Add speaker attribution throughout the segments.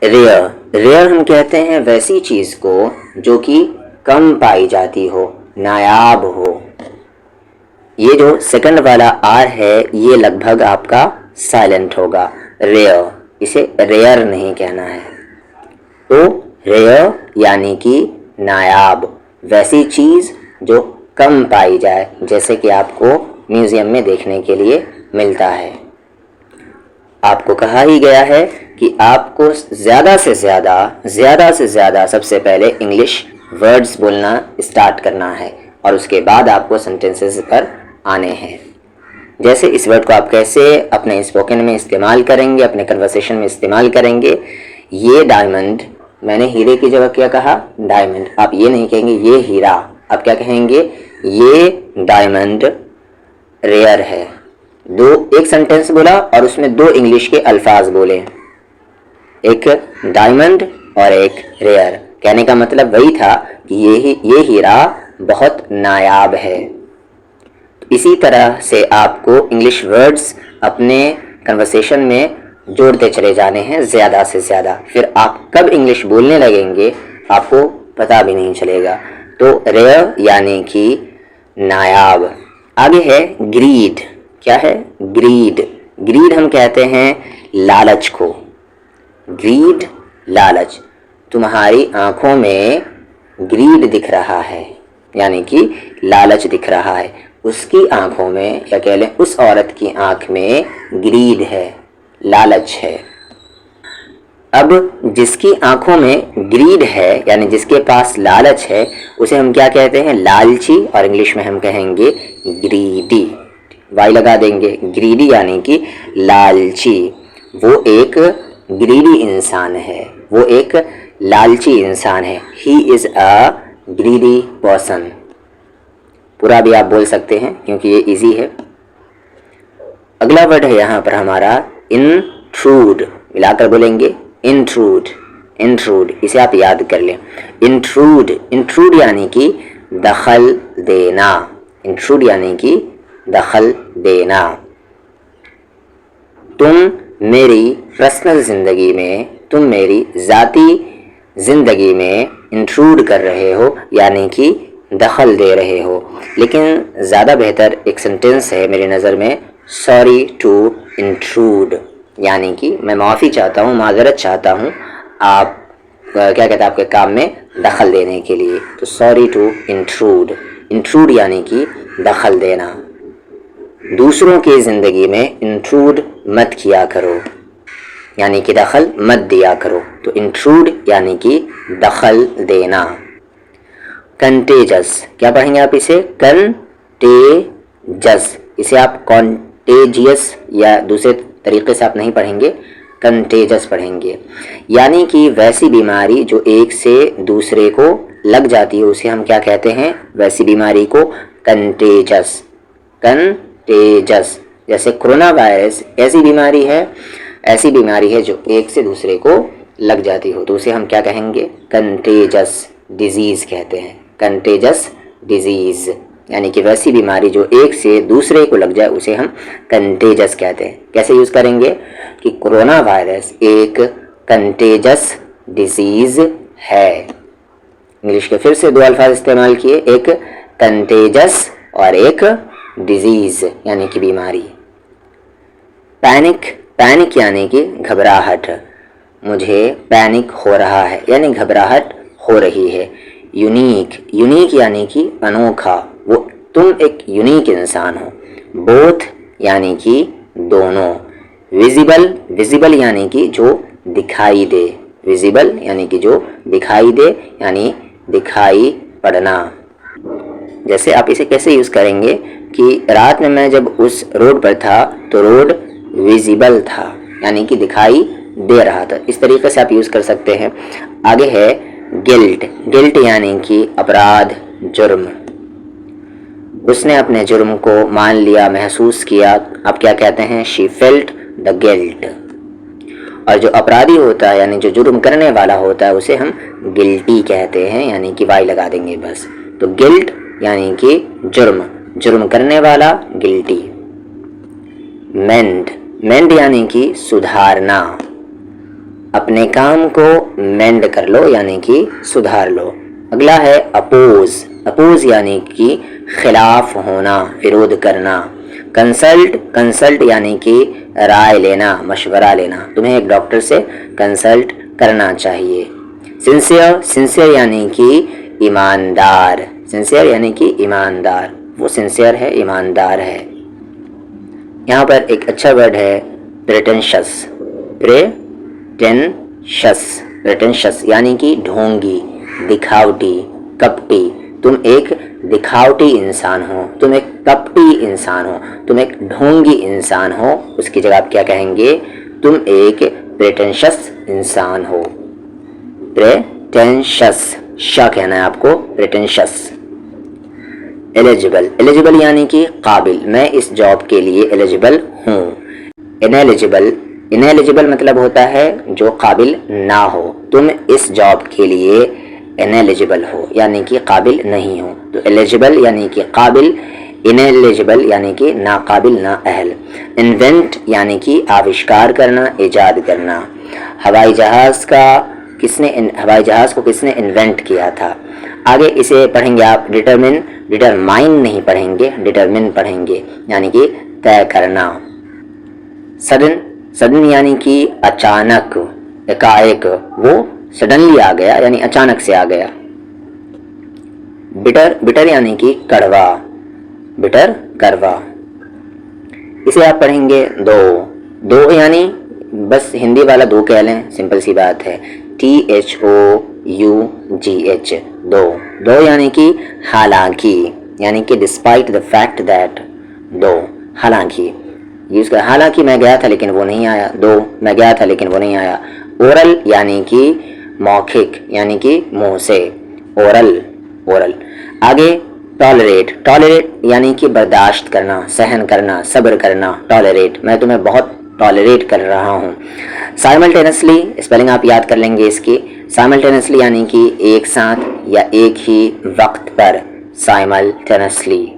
Speaker 1: Rare, rare हम कहते हैं वैसी चीज़ को जो कि कम पाई जाती हो, नायाब हो। ये जो सेकंड वाला आर है ये लगभग आपका साइलेंट होगा, रेयर, इसे रेयर नहीं कहना है। तो रेयर यानी कि नायाब, वैसी चीज़ जो कम पाई जाए, जैसे कि आपको म्यूज़ियम में देखने के लिए मिलता है। आपको कहा ही गया है कि आपको ज़्यादा से ज़्यादा सबसे पहले इंग्लिश वर्ड्स बोलना स्टार्ट करना है और उसके बाद आपको सेंटेंसेस पर आने हैं। जैसे इस वर्ड को आप कैसे अपने स्पोकन में इस्तेमाल करेंगे, अपने कन्वर्सेशन में इस्तेमाल करेंगे। ये डायमंड, मैंने हीरे की जगह क्या कहा, डायमंड। आप ये नहीं कहेंगे ये हीरा, आप क्या कहेंगे, ये डायमंड रेयर है। एक सेंटेंस बोला और उसमें दो इंग्लिश के अल्फाज बोले, एक डायमंड और एक रेयर। कहने का मतलब वही था कि ये हीरा बहुत नायाब है। इसी तरह से आपको इंग्लिश वर्ड्स अपने कन्वर्सेशन में जोड़ते चले जाने हैं ज़्यादा से ज़्यादा, फिर आप कब इंग्लिश बोलने लगेंगे आपको पता भी नहीं चलेगा। तो रेयर यानी कि नायाब। आगे है ग्रीड। क्या है, ग्रीड। ग्रीड हम कहते हैं लालच को। ग्रीड, लालच। तुम्हारी आंखों में ग्रीड दिख रहा है, यानी कि लालच दिख रहा है। उसकी आंखों में, या कह लें उस औरत की आंख में ग्रीड है, लालच है। अब जिसकी आंखों में ग्रीड है, यानी जिसके पास लालच है, उसे हम क्या कहते हैं, लालची, और इंग्लिश में हम कहेंगे ग्रीडी। वाई लगा देंगे, ग्रीडी यानी कि लालची। वो एक ग्रीडी इंसान है, वो एक लालची इंसान है। He is a greedy person. पूरा भी आप बोल सकते हैं क्योंकि ये इजी है। अगला वर्ड है यहाँ पर हमारा इंट्रूड। मिलाकर बोलेंगे इंट्रूड, इंट्रूड। इसे आप याद कर लें, इंट्रूड। इंट्रूड यानी कि दखल देना। इंट्रूड यानी कि दखल देना। तुम मेरी पर्सनल ज़िंदगी में, तुम मेरी ज़ाती ज़िंदगी में इंट्रूड कर रहे हो, यानी कि दखल दे रहे हो। लेकिन ज़्यादा बेहतर एक सेंटेंस है मेरी नज़र में, सॉरी टू इंट्रूड, यानी कि मैं माफ़ी चाहता हूँ, माजरत चाहता हूँ आप क्या कहते हैं आपके काम में दखल देने के लिए। तो सॉरी टू इंट्रूड। इंट्रूड यानी कि दखल देना। दूसरों की ज़िंदगी में इंट्रूड मत किया करो, यानी कि दखल मत दिया करो। तो इंट्रूड यानी कि दखल देना। कंटेजस, क्या पढ़ेंगे आप इसे, कंटेजस। इसे आप कॉन्टेजियस या दूसरे तरीके से आप नहीं पढ़ेंगे, कंटेजस पढ़ेंगे। यानी कि वैसी बीमारी जो एक से दूसरे को लग जाती है उसे हम क्या कहते हैं, वैसी बीमारी को कंटेजस। कंटेजस, जैसे कोरोना वायरस ऐसी बीमारी है जो एक से दूसरे को लग जाती हो, तो उसे हम क्या कहेंगे, कंटेजस डिजीज़ कहते हैं। कंटेजस डिजीज़ यानी कि वैसी बीमारी जो एक से दूसरे को लग जाए उसे हम कंटेजस कहते हैं। कैसे यूज़ करेंगे कि कोरोना वायरस एक कंटेजस डिजीज़ है। इंग्लिश के फिर से दो अल्फाज इस्तेमाल किए, एक कंटेजस और एक डिजीज़ यानी कि बीमारी। पैनिक, पैनिक यानी कि घबराहट। मुझे पैनिक हो रहा है, यानी घबराहट हो रही है। यूनिक, यूनिक यानी कि अनोखा, वो तुम एक यूनिक इंसान हो। बोथ यानी कि दोनों। विजिबल, विजिबल यानी कि जो दिखाई दे। विजिबल यानी कि जो दिखाई दे, यानी दिखाई पड़ना। जैसे आप इसे कैसे यूज़ करेंगे कि रात में मैं जब उस रोड पर था तो रोड विजिबल था, यानी कि दिखाई दे रहा था। इस तरीके से आप यूज़ कर सकते हैं। आगे है गिल्ट। गिल्ट यानी कि अपराध, जुर्म। उसने अपने जुर्म को मान लिया, महसूस किया। आप क्या कहते हैं, शी फेल्ट द गिल्ट। और जो अपराधी होता है, यानी जो जुर्म करने वाला होता है, उसे हम गिल्टी कहते हैं, यानी कि वाई लगा देंगे बस। तो गिल्ट यानी कि जुर्म, जुर्म करने वाला, गिल्टी। मेंड, मेंड यानी कि सुधारना। अपने काम को मेंड कर लो यानी कि सुधार लो। अगला है अपोज। अपोज यानी कि खिलाफ होना, विरोध करना। कंसल्ट, कंसल्ट यानी कि राय लेना, मशवरा लेना। तुम्हें एक डॉक्टर से कंसल्ट करना चाहिए। सिंसियर, सिंसियर यानी कि ईमानदार। सिंसियर यानी कि ईमानदार, वो सिंसियर है, ईमानदार है। यहाँ पर एक अच्छा वर्ड है प्रेटेंशस। प्रेटेंशस, प्रेटेंशस यानी कि ढोंगी, दिखावटी, कपटी। तुम एक दिखावटी इंसान हो, तुम एक कपटी इंसान हो, तुम एक ढोंगी इंसान हो, उसकी जगह आप क्या कहेंगे? तुम एक प्रेटेंशस इंसान हो। प्रेटेंशस, शा कहना है आपको, प्रेटेंशस। एलिजिबल, एलिजिबल यानी कि काबिल, मैं इस जॉब के लिए एलिजिबल हूँ। इनएलिजिबल, इनएलिजिबल मतलब होता है जो काबिल ना हो। तुम इस जॉब के लिए इनएलिजिबल हो यानी कि काबिल नहीं हो। तो एलिजिबल यानी कि काबिल, इनएलिजिबल यानी कि नाकाबिल, ना अहल। इन्वेंट यानी कि आविष्कार करना, ईजाद करना। हवाई जहाज़ को किसने इन्वेंट किया था? आगे इसे पढ़ेंगे आप डिटरमिन, डिटरमाइन नहीं पढ़ेंगे, डिटरमिन पढ़ेंगे यानी कि तय करना। सडन, सडन यानी कि अचानक, एकाएक, वो सडनली आ गया यानी अचानक से आ गया। बिटर, बिटर यानी कि कड़वा, बिटर, कड़वा। इसे आप पढ़ेंगे दो, दो यानी बस हिंदी वाला दो कह लें, सिंपल सी बात है। THOUGH, दो। दो यानी कि हालांकि, यानी कि डिस्पाइट द फैक्ट दैट, दो, हालांकि यूज कर। हालांकि मैं गया था लेकिन वो नहीं आया, दो, मैं गया था लेकिन वो नहीं आया। ओरल यानी कि मौखिक, यानी कि मुंह से, ओरल, ओरल। आगे टॉलरेट, टॉलरेट यानी कि बर्दाश्त करना, सहन करना, सब्र करना। टॉलरेट, मैं तुम्हें बहुत टॉलरेट कर रहा हूँ। साइमल्टेनियसली, स्पेलिंग आप याद कर लेंगे इसकी। साइमल्टेनियसली यानी कि एक साथ या एक ही वक्त पर, साइमल्टेनियसली।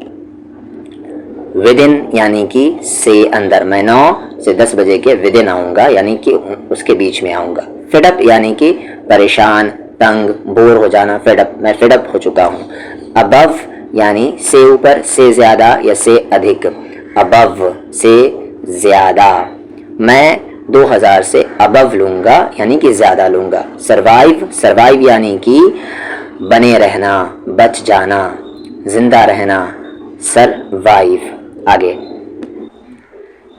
Speaker 1: विदिन यानी कि से, अंदर। मैं 9 से 10 बजे के विदिन आऊँगा यानी कि उसके बीच में आऊँगा। फेडअप यानी कि परेशान, तंग, बोर हो जाना, फेडअप, मैं फेडअप हो चुका हूँ। अबव यानी से ऊपर, से ज़्यादा या से अधिक। अबव, से ज़्यादा। मैं 2000 से अबव लूँगा यानी कि ज़्यादा लूँगा। सर्वाइव, सर्वाइव यानी कि बने रहना, बच जाना, जिंदा रहना, सर्वाइव। आगे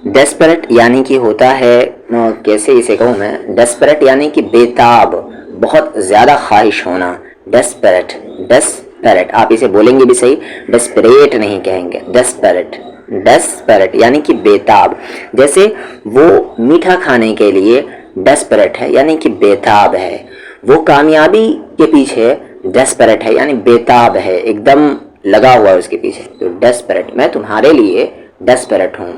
Speaker 1: डेस्परेट यानी कि होता है, कैसे इसे कहूँ मैं, डेस्परेट यानी कि बेताब, बहुत ज़्यादा ख्वाहिश होना। डेस्परेट, डेस्परेट, आप इसे बोलेंगे भी सही, डेस्परेट नहीं कहेंगे, डेस्परेट। डेस्परेट यानी कि बेताब, जैसे वो मीठा खाने के लिए डेस्परेट है यानी कि बेताब है। वो कामयाबी के पीछे डेस्परेट है यानी बेताब है, एकदम लगा हुआ है उसके पीछे। तो डेस्परेट, मैं तुम्हारे लिए डेस्परेट हूँ।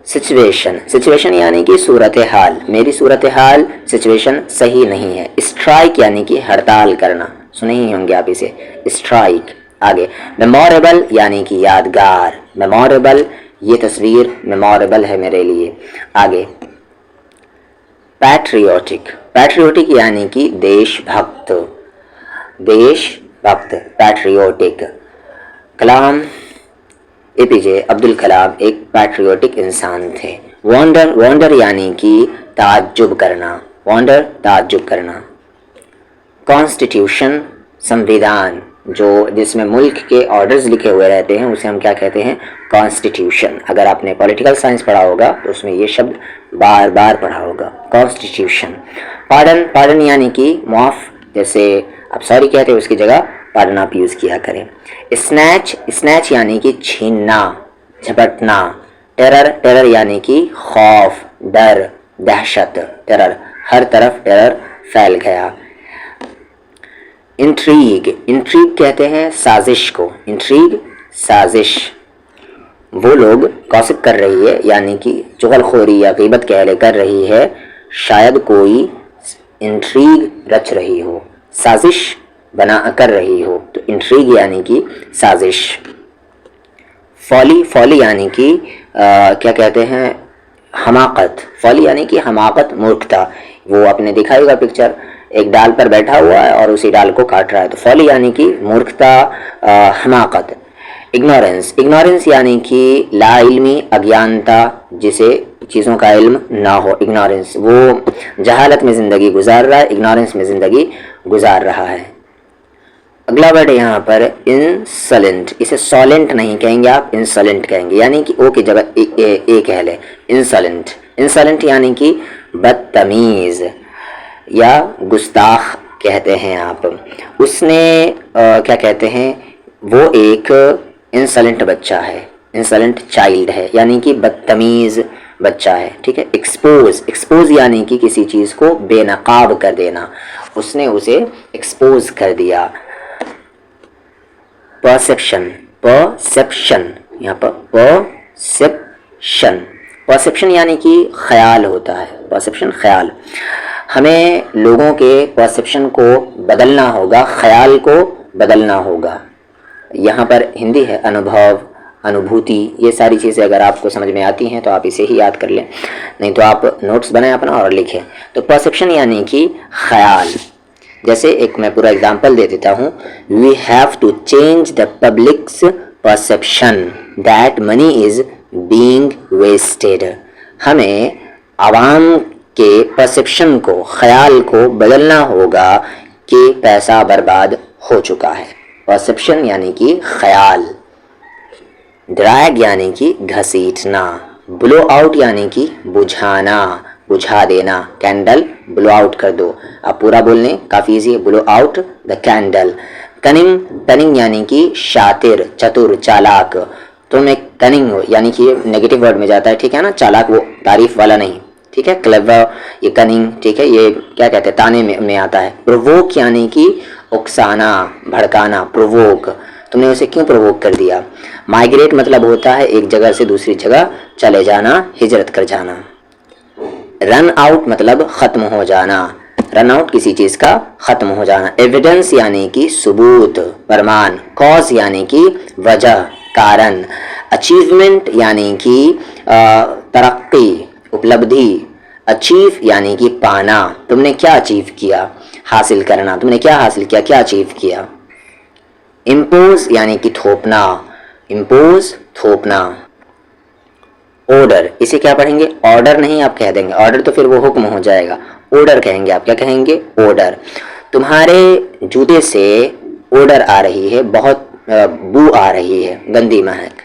Speaker 1: सिचुएशन, सिचुएशन यानी कि सूरत हाल, मेरी सूरत हाल, सिचुएशन सही नहीं है। स्ट्राइक यानी कि हड़ताल करना, सुने ही होंगे आप इसे, स्ट्राइक। आगे मेमोरेबल यानी कि यादगार, मेमोरेबल, ये तस्वीर मेमोरेबल है मेरे लिए। आगे पैट्रियोटिक, पैट्रियोटिक यानी कि देशभक्त, देशभक्त, पैट्रियोटिक। कलाम, APJ अब्दुल कलाम एक पैट्रियोटिक इंसान थे। वंडर, वंडर यानी कि ताज्जुब करना, वंडर, ताज्जुब करना। कॉन्स्टिट्यूशन, संविधान, जो जिसमें मुल्क के ऑर्डर्स लिखे हुए रहते हैं उसे हम क्या कहते हैं? कॉन्स्टिट्यूशन। अगर आपने पॉलिटिकल साइंस पढ़ा होगा तो उसमें ये शब्द बार बार पढ़ा होगा, कॉन्स्टिट्यूशन। पार्डन, पार्डन यानी कि माफ़, जैसे आप सॉरी कहते हैं उसकी जगह पार्डन आप यूज़ किया करें। स्नैच, स्नैच यानी कि छीनना, झपटना। टेरर, टेरर यानी कि खौफ, डर, दहशत, टेरर, हर तरफ टेरर फैल गया। इंट्रीग, इंट्रीग कहते हैं साजिश को, इंट्रीग, साजिश। वो लोग गॉसिप कर रही है यानी कि चुगलखोरी या गीबत कर रही है, शायद कोई इंट्रीग रच रही हो, साजिश बना कर रही हो, तो इंट्रीग यानी कि साजिश। फॉली, फॉली यानी कि क्या कहते हैं, हमाकत, फॉली यानी कि हमाकत, मूर्खता। वो आपने देखा होगा पिक्चर, एक डाल पर बैठा हुआ है और उसी डाल को काट रहा है, तो फॉली यानी कि मूर्खता, हमाकत। इग्नोरेंस, इग्नोरेंस यानी कि लाइल्मी, अज्ञानता, जिसे चीज़ों का इल्म ना हो, इग्नोरेंस। वो जहालत में ज़िंदगी गुजार रहा है, इग्नोरेंस में ज़िंदगी गुजार रहा है। अगला वर्ड है यहाँ पर इंसलेंट। इसे सॉलेंट नहीं कहेंगे आप, इंसलेंट कहेंगे, यानी कि ओ की जगह ए कह लें। इंसलेंट, इंसलेंट यानी कि बदतमीज़ या गुस्ताख कहते हैं आप। उसने क्या कहते हैं, वो एक इंसलेंट बच्चा है, इंसलेंट चाइल्ड है, यानी कि बदतमीज़ बच्चा है। ठीक है। एक्सपोज, एक्सपोज यानी कि किसी चीज़ को बेनकाब कर देना, उसने उसे एक्सपोज कर दिया। परसेप्शन, परसेप्शन, यहाँ पर परसेप्शन, परसेप्शन यानी कि ख्याल होता है, परसेप्शन ख्याल। हमें लोगों के परसेप्शन को बदलना होगा, ख्याल को बदलना होगा। यहाँ पर हिंदी है अनुभव, अनुभूति, ये सारी चीज़ें अगर आपको समझ में आती हैं तो आप इसे ही याद कर लें, नहीं तो आप नोट्स बनाएं अपना और लिखें। तो परसेप्शन यानी कि ख्याल। जैसे एक मैं पूरा एग्जांपल दे देता हूँ, we have to change the public's perception that money is being wasted. हमें आवाम के परसेप्शन को, ख्याल को बदलना होगा कि पैसा बर्बाद हो चुका है। परसेप्शन यानी कि ख्याल। ड्रैग यानी कि घसीटना। ब्लो आउट यानी कि बुझाना, बुझा देना। कैंडल ब्लो आउट कर दो, आप पूरा बोल लें, काफ़ी ईजी है। Blow out the candle. Cunning, cunning यानी कि शातिर, चतुर, चालाक। तुम एक कनिंग हो, यानी कि ये नेगेटिव वर्ड में जाता है, ठीक है ना। चालाक वो तारीफ वाला नहीं, ठीक है। क्लेवर, ये कनिंग, ठीक है, ये क्या कहते हैं, ताने में आता है। प्रोवोक यानी कि उकसाना, भड़काना। प्रोवोक, तुमने उसे क्यों प्रोवोक कर दिया। माइग्रेट मतलब होता है एक जगह से दूसरी जगह चले जाना, हिजरत कर जाना। रन आउट मतलब ख़त्म हो जाना, रन आउट किसी चीज़ का ख़त्म हो जाना। एविडेंस यानी कि सबूत, प्रमाण। कॉज यानी कि वजह, कारण। अचीवमेंट यानी कि तरक्की, उपलब्धि। अचीव यानी कि पाना, तुमने क्या अचीव किया, हासिल करना, तुमने क्या हासिल किया, क्या अचीव किया। इम्पोज यानी कि थोपना, इम्पोज, थोपना। ऑर्डर, इसे क्या पढ़ेंगे, ऑर्डर नहीं आप कह देंगे, ऑर्डर तो फिर वो हुक्म हो जाएगा। ऑर्डर कहेंगे आप, क्या कहेंगे, ऑर्डर। तुम्हारे जूते से ऑर्डर आ रही है, बहुत बू आ रही है, गंदी महक।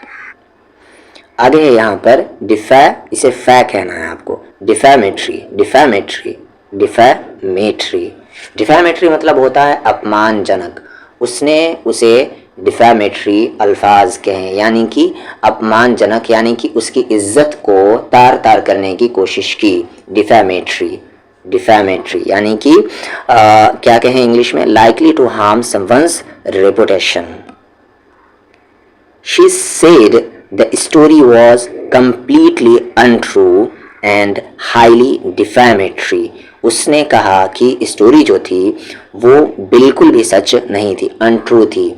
Speaker 1: आगे है यहाँ पर डिफै, इसे फै कहना है आपको। डिफैमेट्री, डिफैमेट्री, डिफैमेट्री। डिफैमेट्री मतलब होता है अपमानजनक। उसने उसे डिफैमेट्री अल्फाज कहें, यानी कि अपमानजनक, यानी कि उसकी इज्जत को तार तार करने की कोशिश की। डिफैमेट्री, डिफैमेट्री यानी कि क्या कहें इंग्लिश में, likely to harm someone's reputation. She said the story was completely untrue and highly defamatory. उसने कहा कि स्टोरी जो थी वो बिल्कुल भी सच नहीं थी, अनट्रू थी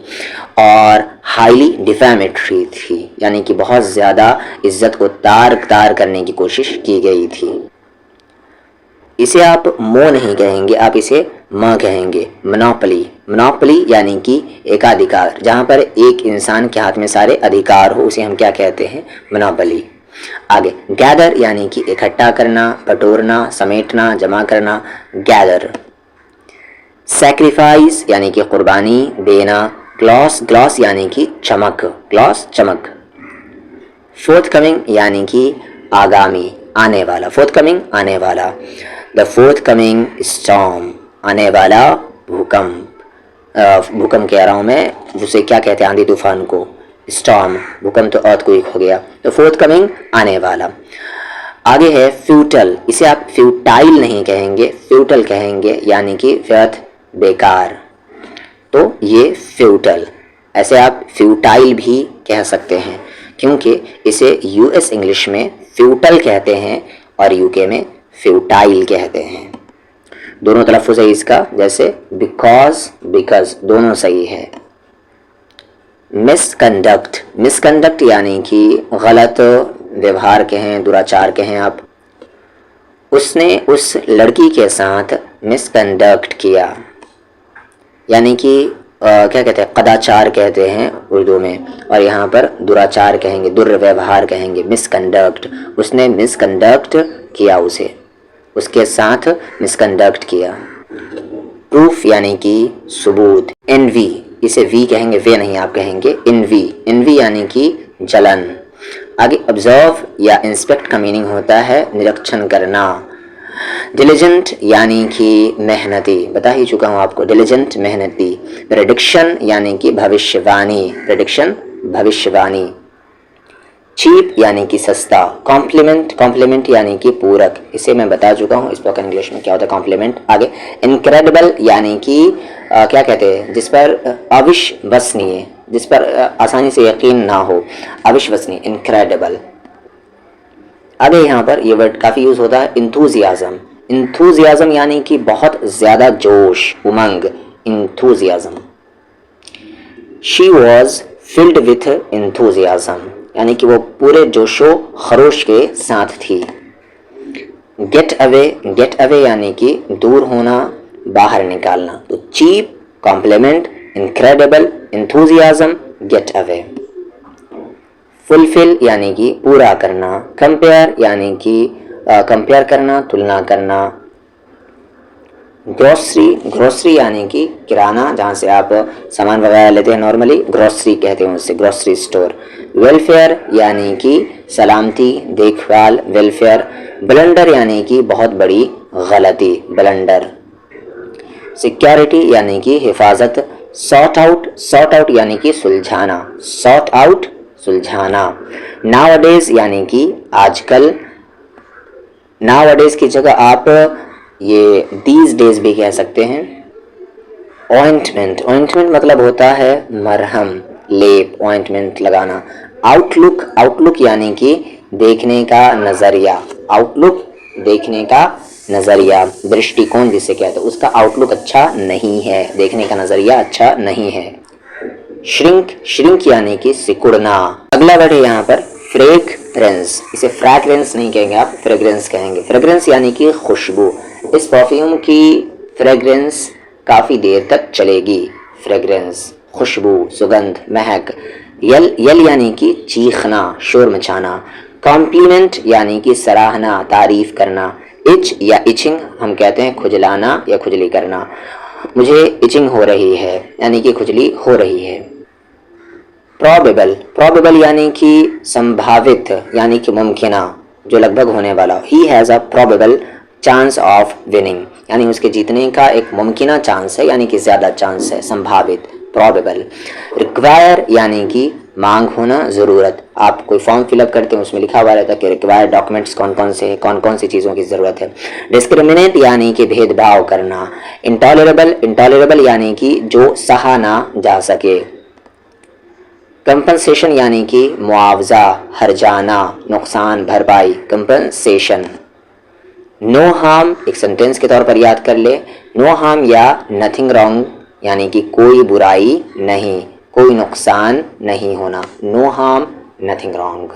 Speaker 1: और हाईली डिफैमेट्री थी, यानी कि बहुत ज़्यादा इज्जत को तार तार करने की कोशिश की गई थी। इसे आप मो नहीं कहेंगे, आप इसे म कहेंगे। मोनोपोली, मोनोपोली यानी कि एकाधिकार, जहाँ पर एक इंसान के हाथ में सारे अधिकार हो, उसे हम क्या कहते हैं, मोनोपोली। आगे गैदर यानी कि इकट्ठा करना, बटोरना, समेटना, जमा करना, गैदर। सैक्रिफाइस यानी कि कुर्बानी देना। ग्लॉस, ग्लॉस यानी कि चमक, ग्लॉस, चमक। फोर्थकमिंग यानी कि आगामी, आने वाला, फोर्थकमिंग, आने वाला। द फोर्थकमिंग स्टॉर्म, आने वाला भूकंप। भूकंप कह रहा हूँ मैं, उसे क्या कहते हैं, आंधी तूफान को, स्टॉर्म। भूकंप तो अर्थक्वेक हो गया, तो फोर्थकमिंग, आने वाला। आगे है फ्यूटल, इसे आप फ्यूटाइल नहीं कहेंगे, फ्यूटल कहेंगे, यानी कि व्यर्थ, बेकार। तो ये फ्यूटल, ऐसे आप फ्यूटाइल भी कह सकते हैं, क्योंकि इसे यूएस इंग्लिश में फ्यूटल कहते हैं और यूके में फ्यूटाइल कहते हैं। दोनों तलफ़्फ़ुज़ है इसका, जैसे बिकॉज, बिकॉज, दोनों सही है। मिसकंडक्ट, मिसकंडक्ट यानी कि गलत दुर्व्यवहार कहें, दुराचार कहें आप, उसने उस लड़की के साथ मिसकंडक्ट किया, यानी कि क्या कहते हैं, कदाचार कहते हैं उर्दू में, और यहाँ पर दुराचार कहेंगे, दुर्व्यवहार कहेंगे, मिसकंडक्ट। उसने मिसकंडक्ट किया, उसे उसके साथ मिसकंडक्ट किया। प्रूफ यानी कि सबूत। एनवी, इसे वी कहेंगे, वे नहीं आप कहेंगे, इनवी। इनवी यानी कि जलन। आगे ऑब्जर्व या इंस्पेक्ट का मीनिंग होता है निरीक्षण करना। डिलिजेंट यानी कि मेहनती, बता ही चुका हूँ आपको, डिलिजेंट मेहनती। प्रेडिक्शन यानी कि भविष्यवाणी, प्रेडिक्शन भविष्यवाणी। चीप यानी कि सस्ता। कॉम्प्लीमेंट, कॉम्प्लीमेंट यानी कि पूरक, इसे मैं बता चुका हूँ स्पोकन इंग्लिश में क्या होता है कॉम्प्लीमेंट। आगे इनक्रेडिबल यानी कि क्या कहते हैं, जिस पर अविश्वसनीय, जिस पर आसानी से यकीन ना हो, अविश्वसनीय, इनक्रेडिबल। आगे यहाँ पर ये वर्ड काफ़ी यूज़ होता है, इंथुजियाज़म। इंथुजियाज़म यानी कि बहुत ज़्यादा जोश, उमंग, enthusiasm. She was filled with enthusiasm, यानी कि वो पूरे जोशो खरोश के साथ थी। गेट अवे, गेट अवे यानी कि दूर होना, बाहर निकालना। तो cheap, compliment, incredible, enthusiasm, get away. Fulfil यानी कि पूरा करना। कंपेयर यानी कि कंपेयर करना, तुलना करना। ग्रोसरी, ग्रोसरी यानी कि किराना, जहाँ से आप सामान वगैरह लेते हैं नॉर्मली, ग्रोसरी कहते हैं उसे, ग्रोसरी स्टोर। वेलफेयर यानी कि सलामती, देखभाल, वेलफेयर। ब्लंडर यानी कि बहुत बड़ी गलती, ब्लंडर। सिक्योरिटी यानी कि हिफाजत। सॉर्ट आउट, सॉर्ट आउट यानी कि सुलझाना, सॉर्ट आउट, सुलझाना। नाउअडेज यानी कि आजकल। नाउअडेज की जगह आप ये दीज डेज भी कह सकते हैं। ऑइंटमेंट, ऑइंटमेंट मतलब होता है मरहम, लेप, ऑइंटमेंट लगाना। आउटलुक, आउटलुक यानी कि देखने का नज़रिया, आउटलुक देखने का नज़रिया, दृष्टिकोण जिसे कहते हैं, उसका आउटलुक अच्छा नहीं है, देखने का नज़रिया अच्छा नहीं है। श्रिंक, श्रिंक यानी कि सिकुड़ना। अगला वर्ड है यहाँ पर फ्रेग्रेंस, इसे फ्रैग्रेंस नहीं कहेंगे आप, फ्रेग्रेंस कहेंगे। फ्रेग्रेंस यानी कि खुशबू। इस परफ्यूम की फ्रेग्रेंस काफ़ी देर तक चलेगी, फ्रेग्रेंस, खुशबू, सुगंध, महक। यल, यल यानी कि चीखना, शोर मचाना। कॉम्प्लीमेंट यानी कि सराहना, तारीफ करना। इच या इचिंग हम कहते हैं खुजलाना या खुजली करना। मुझे इचिंग हो रही है, यानी कि खुजली हो रही है। प्रोबेबल, प्रोबेबल यानी कि संभावित, यानी कि मुमकिना, जो लगभग होने वाला। He has a probable chance of winning, यानी उसके जीतने का एक मुमकिना चांस है, यानी कि ज़्यादा चांस है, संभावित, प्रोबेबल। रिक्वायर यानी कि मांग होना, ज़रूरत। आप कोई फॉर्म फिलअप करते हैं, उसमें लिखा हुआ रहता है कि रिक्वायर्ड डॉक्यूमेंट्स कौन कौन से हैं, कौन कौन सी चीज़ों की ज़रूरत है। डिस्क्रिमिनेट यानी कि भेदभाव करना। इंटॉलरेबल, इंटॉलरेबल यानी कि जो सहा ना जा सके। कंपनसेशन यानी कि मुआवजा, हर्जाना, नुकसान, भरपाई, कंपनसेशन। नो हार्म एक सेंटेंस के तौर पर याद कर ले, नो हार्म या नथिंग रॉन्ग यानी कि कोई बुराई नहीं, कोई नुकसान नहीं होना, नो हार्म, नथिंग रॉन्ग।